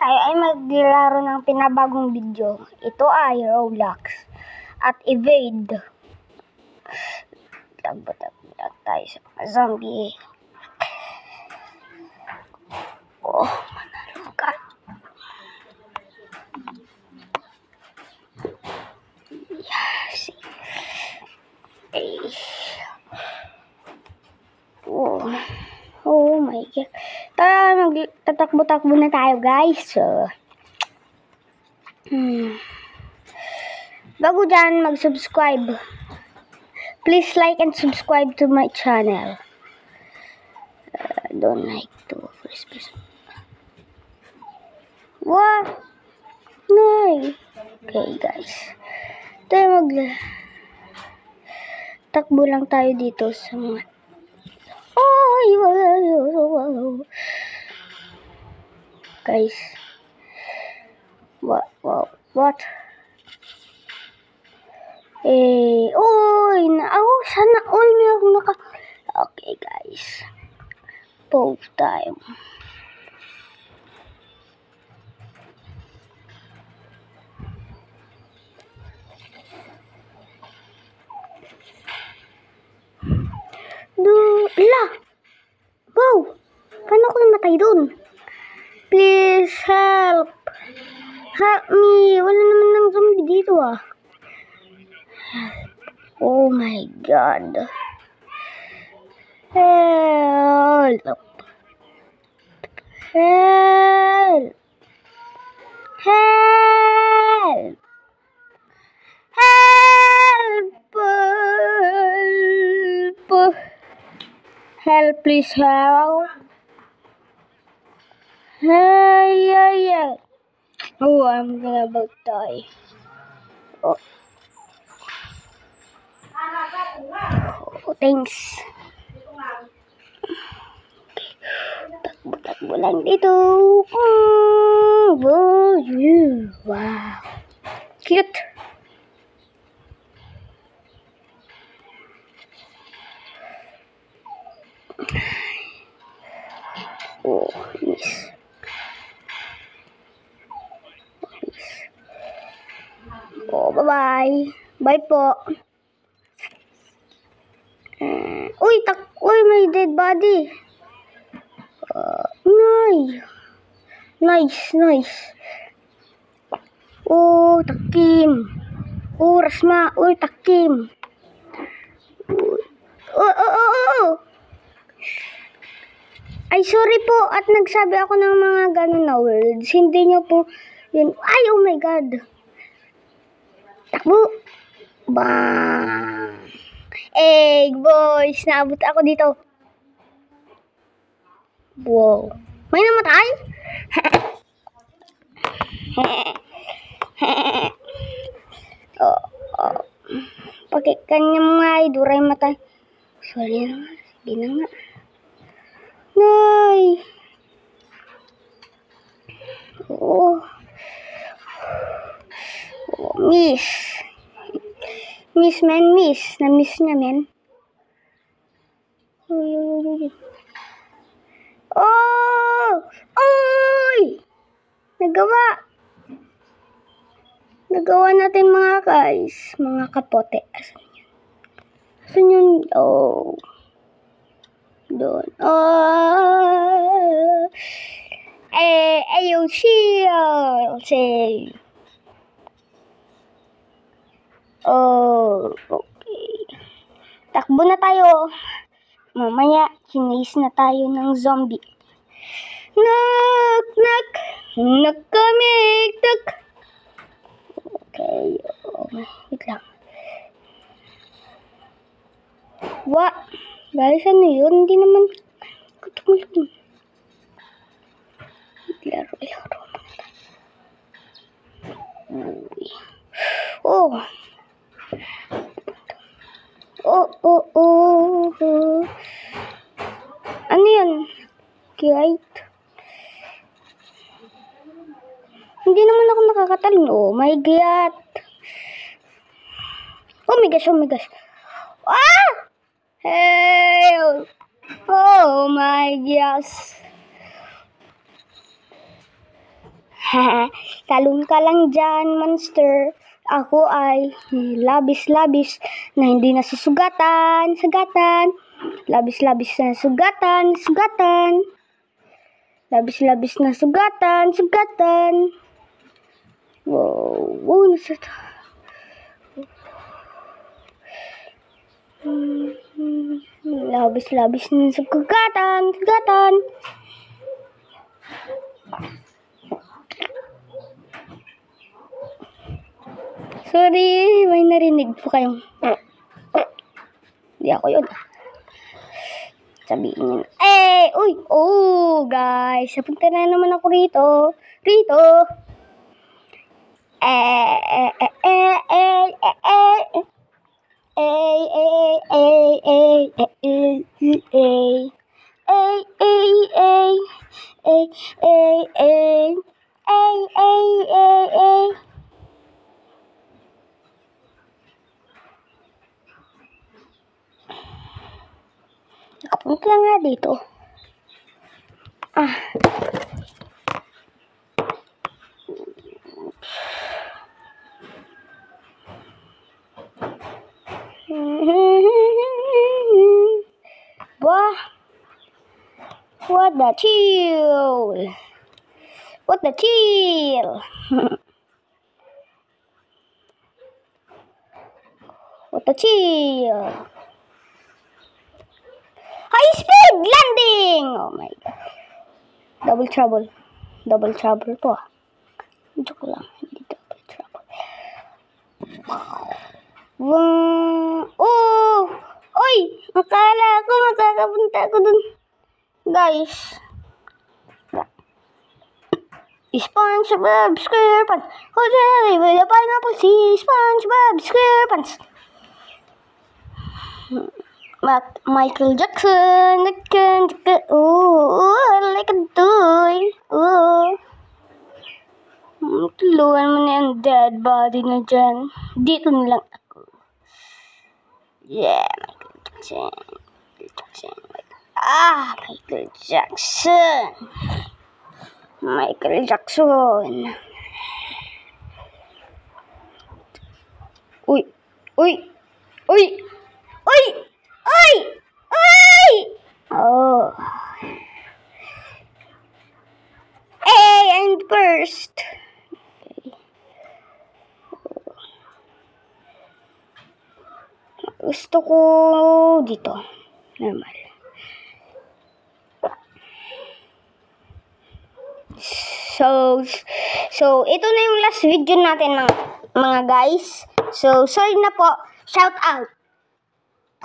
tayo ay maglaro ng pinabagong video. Ito ay Roblox at Evade. Tagbo-tagbo lang tayo sa mga zombie. Oh, manalo ka. Yes. Hey. Oh my God. Tara, magtatakbo-takbo na tayo, guys. Bago dyan, mag-subscribe. Please like and subscribe to my channel. Don't like to first person. What? No. Okay, guys. Tayo takbo lang tayo dito sa mga guys. What? Sana all may ako Okay, guys. Pause time. Go! Paano ko namatay dun? Please help! Help me! Wala naman ng zombie dito Oh my God! Help! Help! Help! Help! Help, please help! Yeah. Oh, I'm gonna about die. Oh, thanks. Takbo lang dito. Wow. Cute. Oh, yes. Oh, bye-bye. Bye po. Uy, may dead body. Nice. Oh, takim. Oh, Rasma. Uy, takim. Oh. Ay, sorry po at nagsabi ako ng mga ganun na words. Hindi nyo po yun. Ay, oh my God. Takbo. Bang. Boys, naabot ako dito. Wow. May namatay? Pagka kanya mga iduray matay. Sorry na nga. Sige na nga. Nay. Miss. Na-miss niya, men. Oy! Nagawa natin mga guys. Mga kapote. Asan yun? Oh. Doon. Ayaw siya. Say. Okay. Takbo na tayo. Mamaya, sinase na tayo ng zombie. Knock kami. Okay. Wait lang. What? Guys, ano yun? Hindi naman kutukulong. Laro. Ano yan? Kite? Hindi naman ako nakakatalon. Oh my God. Oh my gosh. Help! Oh my gosh. Talon ka lang dyan, monster. Ako ay labis-labis na hindi nasusugatan, sagatan. Labis-labis na sugatan, sugatan. Labis-labis na sugatan, sugatan. Wow, nasa... Labis-labis na sugatan, sugatan. Sorry, may narinig po kayong... Hindi ako yun. Sabihin nyo na. Uy! Oh, guys. Napunta na naman ako rito. Rito. Nakapunta nga dito. Wah. What the chill? What the chill? What the chill? High speed landing! Oh my god. Double trouble. Double trouble to. Joke lang. Hindi double trouble. Oh! Oy! Akala ko makakapunta ako dun. Guys. SpongeBob SquarePants. Hotel with a pineapple sea. SpongeBob SquarePants. Michael Jackson. Oh, like a toy. Oh. Tulungan mo na yung dead body na dyan. Dito na lang ako. Yeah, Michael Jackson. Michael Jackson. Michael Jackson. Uy! Uy! Uy! Uy! Uy! Uy! Oh. And first. Gusto ko dito. Normal. So ito na yung last video natin mga guys. So, sorry na po. Shout out.